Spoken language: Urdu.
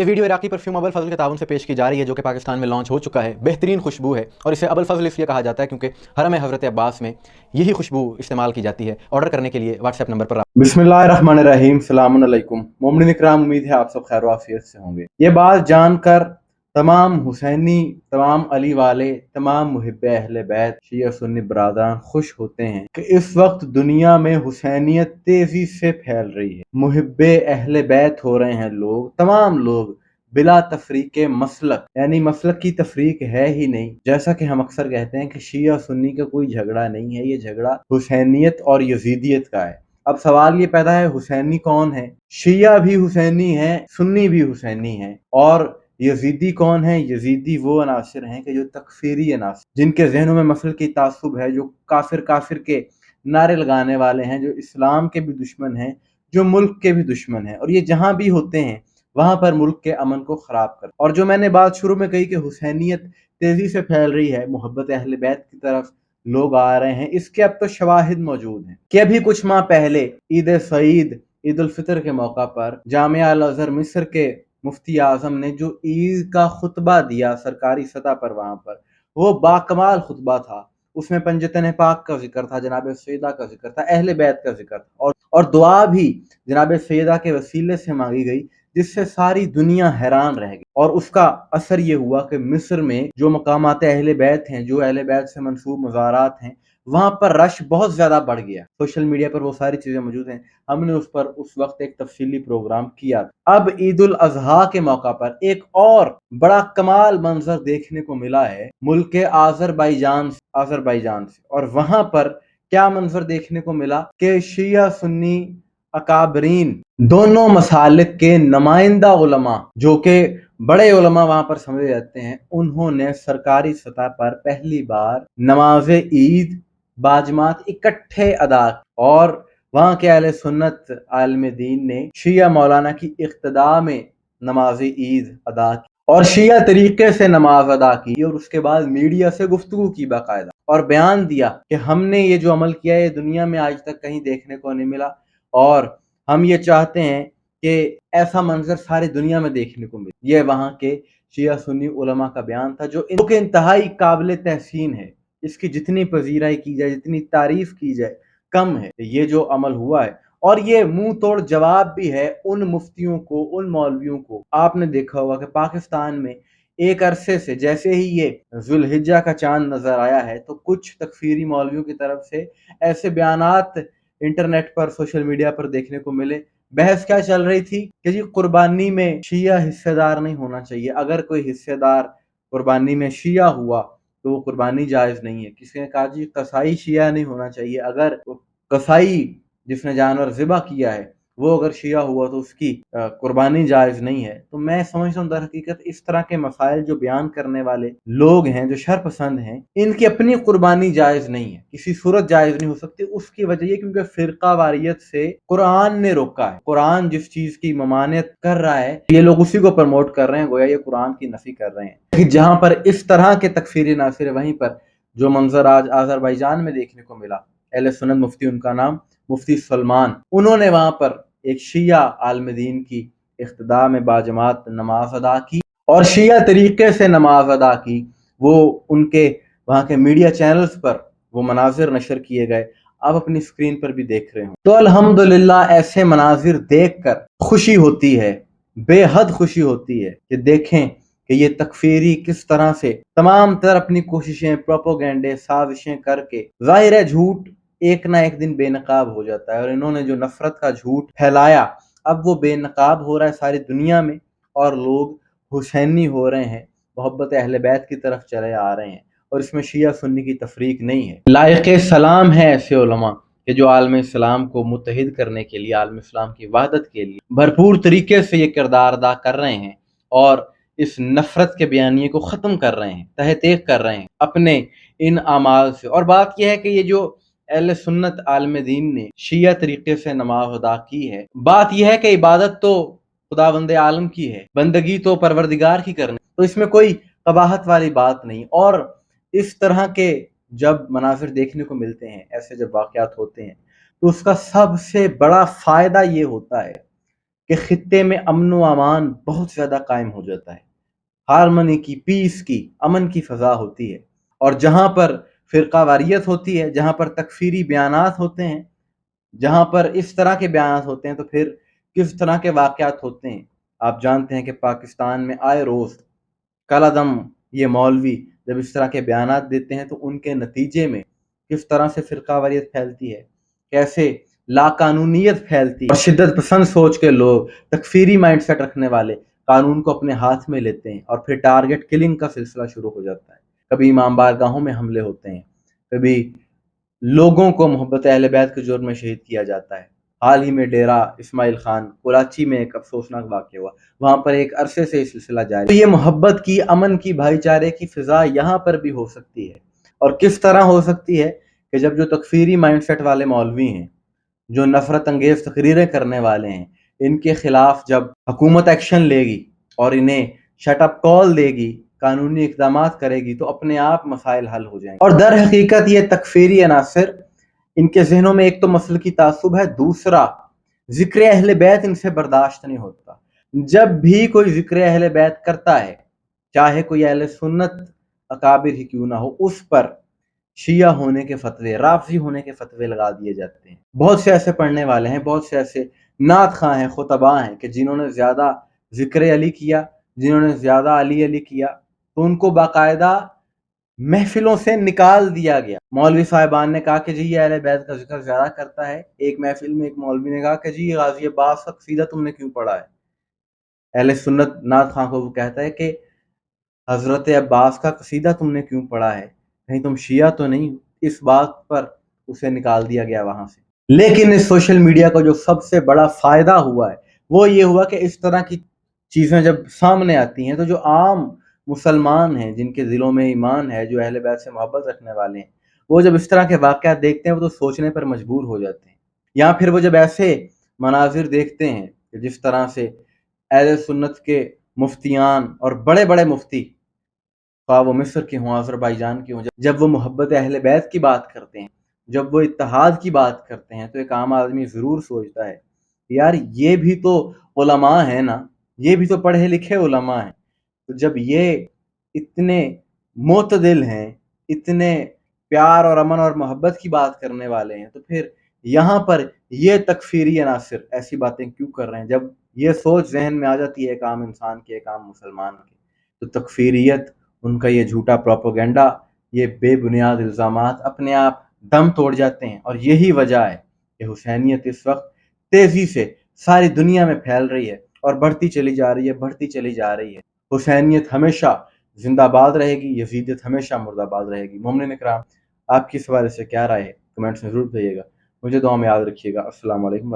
یہ ویڈیو عراقی پرفیوم ابو الفضل کے تعاون سے پیش کی جا رہی ہے جو کہ پاکستان میں لانچ ہو چکا ہے. بہترین خوشبو ہے اور اسے ابو الفضل اس لیے کہا جاتا ہے کیونکہ حرم حضرت عباس میں یہی خوشبو استعمال کی جاتی ہے. آرڈر کرنے کے لیے واٹس ایپ نمبر پر بسم اللہ الرحمن الرحیم. السلام علیکم مومنین اکرام، امید ہے آپ سب خیر و عافیت سے ہوں گے. یہ بات جان کر تمام حسینی، تمام علی والے، تمام محب اہل بیت، شیعہ سنی برادران خوش ہوتے ہیں کہ اس وقت دنیا میں حسینیت تیزی سے پھیل رہی ہے. محب اہل بیت ہو رہے ہیں لوگ، تمام لوگ بلا تفریق مسلک، یعنی مسلک کی تفریق ہے ہی نہیں. جیسا کہ ہم اکثر کہتے ہیں کہ شیعہ سنی کا کوئی جھگڑا نہیں ہے، یہ جھگڑا حسینیت اور یزیدیت کا ہے. اب سوال یہ پیدا ہے، حسینی کون ہے؟ شیعہ بھی حسینی ہیں، سنی بھی حسینی ہیں. اور یزیدی کون ہے؟ یزیدی وہ عناصر ہیں کہ جو تکفیری عناصر، جن کے ذہنوں میں مسلک کی تعصب ہے، جو کافر کافر کے نعرے لگانے والے ہیں، جو اسلام کے بھی دشمن ہیں، جو ملک کے بھی دشمن ہیں. اور یہ جہاں بھی ہوتے ہیں وہاں پر ملک کے امن کو خراب کر. اور جو میں نے بات شروع میں کہی کہ حسینیت تیزی سے پھیل رہی ہے، محبت اہل بیت کی طرف لوگ آ رہے ہیں، اس کے اب تو شواہد موجود ہیں کہ ابھی کچھ ماہ پہلے عید سعید، عید الفطر کے موقع پر جامعہ الازہر مصر کے مفتی اعظم نے جو عید کا خطبہ دیا سرکاری سطح پر، وہاں پر وہ باکمال خطبہ تھا. اس میں پنجتن پاک کا ذکر تھا، جناب سیدہ کا ذکر تھا، اہل بیت کا ذکر تھا، اور دعا بھی جناب سیدہ کے وسیلے سے مانگی گئی، جس سے ساری دنیا حیران رہ گئی. اور اس کا اثر یہ ہوا کہ مصر میں جو مقامات اہل بیت ہیں، جو اہل بیت سے منسوب مزارات ہیں، وہاں پر رش بہت زیادہ بڑھ گیا. سوشل میڈیا پر وہ ساری چیزیں موجود ہیں، ہم نے اس پر اس وقت ایک تفصیلی پروگرام کیا. اب عید الاضحیٰ کے موقع پر ایک اور بڑا کمال منظر دیکھنے کو ملا ہے ملک آذربائیجان سے. اور وہاں پر کیا منظر دیکھنے کو ملا کہ شیعہ سنی اکابرین دونوں مسالک کے نمائندہ علماء، جو کہ بڑے علماء وہاں پر سمجھے جاتے ہیں، انہوں نے سرکاری سطح پر پہلی بار نماز عید باجماعت اکٹھے ادا. اور وہاں کے اہل سنت عالم دین نے شیعہ مولانا کی اقتداء میں نماز عید ادا کی اور شیعہ طریقے سے نماز ادا کی، اور اس کے بعد میڈیا سے گفتگو کی باقاعدہ، اور بیان دیا کہ ہم نے یہ جو عمل کیا ہے یہ دنیا میں آج تک کہیں دیکھنے کو نہیں ملا، اور ہم یہ چاہتے ہیں کہ ایسا منظر ساری دنیا میں دیکھنے کو ملے. یہ وہاں کے شیعہ سنی علماء کا بیان تھا جو انتہائی قابل تحسین ہے. اس کی جتنی پذیرائی کی جائے، جتنی تعریف کی جائے کم ہے. یہ جو عمل ہوا ہے، اور یہ منہ توڑ جواب بھی ہے ان مفتیوں کو، ان مولویوں کو. آپ نے دیکھا ہوگا کہ پاکستان میں ایک عرصے سے جیسے ہی یہ ذوالحجہ کا چاند نظر آیا ہے تو کچھ تکفیری مولویوں کی طرف سے ایسے بیانات انٹرنیٹ پر، سوشل میڈیا پر دیکھنے کو ملے. بحث کیا چل رہی تھی کہ جی قربانی میں شیعہ حصے دار نہیں ہونا چاہیے، اگر کوئی حصے دار قربانی میں شیعہ ہوا تو وہ قربانی جائز نہیں ہے. کسی نے کہا جی قصائی شیعہ نہیں ہونا چاہیے، اگر قصائی جس نے جانور ذبح کیا ہے وہ اگر شیعہ ہوا تو اس کی قربانی جائز نہیں ہے. تو میں سمجھتا ہوں در حقیقت اس طرح کے مسائل جو بیان کرنے والے لوگ ہیں، جو شر پسند ہیں، ان کی اپنی قربانی جائز نہیں ہے، کسی صورت جائز نہیں ہو سکتی. اس کی وجہ یہ کیونکہ فرقہ واریت سے قرآن نے روکا ہے. قرآن جس چیز کی ممانعت کر رہا ہے یہ لوگ اسی کو پروموٹ کر رہے ہیں، گویا یہ قرآن کی نفی کر رہے ہیں. جہاں پر اس طرح کے تکفیری عناصر ہے، وہیں پر جو منظر آج آذربائیجان میں دیکھنے کو ملا، اہل سنت مفتی، ان کا نام مفتی سلمان، انہوں نے وہاں پر ایک شیعہ عالم دین کی اقتداء میں باجماعت نماز ادا کی اور شیعہ طریقے سے نماز ادا کی. وہ ان کے وہاں کے میڈیا چینلز پر وہ مناظر نشر کیے گئے، آپ اپنی سکرین پر بھی دیکھ رہے ہوں. تو الحمدللہ ایسے مناظر دیکھ کر خوشی ہوتی ہے، بے حد خوشی ہوتی ہے کہ دیکھیں کہ یہ تکفیری کس طرح سے تمام تر اپنی کوششیں، پروپوگینڈے، سازشیں کر کے، ظاہر ہے جھوٹ ایک نہ ایک دن بے نقاب ہو جاتا ہے، اور انہوں نے جو نفرت کا جھوٹ پھیلایا اب وہ بے نقاب ہو رہا ہے ساری دنیا میں، اور لوگ حسینی ہو رہے ہیں، محبت اہل بیت کی طرف چلے آ رہے ہیں. اور اس میں شیعہ سنی کی تفریق نہیں ہے. لائق سلام ہے ایسے علماء کہ جو عالم اسلام کو متحد کرنے کے لیے، عالم اسلام کی وحدت کے لیے بھرپور طریقے سے یہ کردار ادا کر رہے ہیں، اور اس نفرت کے بیانیے کو ختم کر رہے ہیں، تہ تیغ کر رہے ہیں اپنے ان اعمال سے. اور بات یہ ہے کہ یہ جو اہل سنت عالم دین نے شیعہ طریقے سے نماز ادا کی ہے، بات یہ ہے کہ عبادت تو خداوند عالم کی ہے، بندگی تو پروردگار کی کرنی، تو اس میں کوئی قباحت والی بات نہیں. اور اس طرح کے جب مناظر دیکھنے کو ملتے ہیں، ایسے جب واقعات ہوتے ہیں، تو اس کا سب سے بڑا فائدہ یہ ہوتا ہے کہ خطے میں امن و امان بہت زیادہ قائم ہو جاتا ہے، ہارمنی کی، پیس کی، امن کی فضا ہوتی ہے۔ اور جہاں پر فرقہ واریت ہوتی ہے، جہاں پر تکفیری بیانات ہوتے ہیں، جہاں پر اس طرح کے بیانات ہوتے ہیں، تو پھر کس طرح کے واقعات ہوتے ہیں آپ جانتے ہیں کہ پاکستان میں آئے روز کالعدم یہ مولوی جب اس طرح کے بیانات دیتے ہیں تو ان کے نتیجے میں کس طرح سے فرقہ واریت پھیلتی ہے، کیسے لا قانونیت پھیلتی ہے، اور شدت پسند سوچ کے لوگ، تکفیری مائنڈ سیٹ رکھنے والے قانون کو اپنے ہاتھ میں لیتے ہیں، اور پھر ٹارگٹ کلنگ کا سلسلہ شروع ہو جاتا ہے۔ کبھی امام بارگاہوں میں حملے ہوتے ہیں، کبھی لوگوں کو محبت اہل بیت کے جرم میں شہید کیا جاتا ہے۔ حال ہی میں ڈیرہ اسماعیل خان کراچی میں ایک افسوسناک واقعہ ہوا، وہاں پر ایک عرصے سے یہ سلسلہ جاری ہے۔ تو یہ محبت کی، امن کی، بھائی چارے کی فضا یہاں پر بھی ہو سکتی ہے، اور کس طرح ہو سکتی ہے کہ جب جو تکفیری مائنڈ سیٹ والے مولوی ہیں، جو نفرت انگیز تقریریں کرنے والے ہیں، ان کے خلاف جب حکومت ایکشن لے گی اور انہیں شٹ اپ کال دے گی، قانونی اقدامات کرے گی، تو اپنے آپ مسائل حل ہو جائیں گے۔ اور در حقیقت یہ تکفیری عناصر، ان کے ذہنوں میں ایک تو مسلکی تعصب ہے، دوسرا ذکر اہل بیت ان سے برداشت نہیں ہوتا۔ جب بھی کوئی ذکر اہل بیت کرتا ہے، چاہے کوئی اہل سنت اکابر ہی کیوں نہ ہو، اس پر شیعہ ہونے کے فتوے، رافضی ہونے کے فتوے لگا دیے جاتے ہیں۔ بہت سے ایسے پڑھنے والے ہیں، بہت سے ایسے نعت خواں ہیں، خطباء ہیں کہ جنہوں نے زیادہ ذکر علی کیا، جنہوں نے زیادہ علی علی کیا، تو ان کو باقاعدہ محفلوں سے نکال دیا گیا۔ مولوی صاحبان نے کہا کہ جی یہ اہل بیت کا ذکر زیادہ کرتا ہے۔ ایک محفل میں ایک مولوی نے کہا کہ جی یہ غازی عباس کا قصیدہ تم نے کیوں پڑھا ہے؟ اہل سنت نعت خواں کو وہ کہتا ہے کہ حضرت عباس کا قصیدہ تم نے کیوں پڑھا ہے؟ کہیں تم شیعہ تو نہیں؟ اس بات پر اسے نکال دیا گیا وہاں سے۔ لیکن اس سوشل میڈیا کا جو سب سے بڑا فائدہ ہوا ہے وہ یہ ہوا کہ اس طرح کی چیزیں جب سامنے آتی ہیں تو جو عام مسلمان ہیں، جن کے دلوں میں ایمان ہے، جو اہل بیت سے محبت رکھنے والے ہیں، وہ جب اس طرح کے واقعات دیکھتے ہیں وہ تو سوچنے پر مجبور ہو جاتے ہیں۔ یا پھر وہ جب ایسے مناظر دیکھتے ہیں کہ جس طرح سے اہل سنت کے مفتیان اور بڑے بڑے مفتی، خواہ وہ مصر کے ہوں، آذربائیجان کے ہوں، جب وہ محبت اہل بیت کی بات کرتے ہیں، جب وہ اتحاد کی بات کرتے ہیں، تو ایک عام آدمی ضرور سوچتا ہے یار یہ بھی تو علماء ہیں نا، یہ بھی تو پڑھے لکھے علماء ہیں۔ تو جب یہ اتنے معتدل ہیں، اتنے پیار اور امن اور محبت کی بات کرنے والے ہیں، تو پھر یہاں پر یہ تکفیری عناصر ایسی باتیں کیوں کر رہے ہیں؟ جب یہ سوچ ذہن میں آ جاتی ہے ایک عام انسان کی، ایک عام مسلمان کی، تو تکفیریت، ان کا یہ جھوٹا پروپیگنڈا، یہ بے بنیاد الزامات اپنے آپ دم توڑ جاتے ہیں۔ اور یہی وجہ ہے کہ حسینیت اس وقت تیزی سے ساری دنیا میں پھیل رہی ہے اور بڑھتی چلی جا رہی ہے، بڑھتی چلی جا رہی ہے۔ حسینیت ہمیشہ زندہ باد رہے گی، یزیدیت ہمیشہ مردہ باد رہے گی۔ مومنین اکرام، آپ کی اس حوالے سے کیا رائے ہے؟ کمنٹس میں ضرور کہیے گا۔ مجھے دعا میں یاد رکھیے گا۔ السلام علیکم۔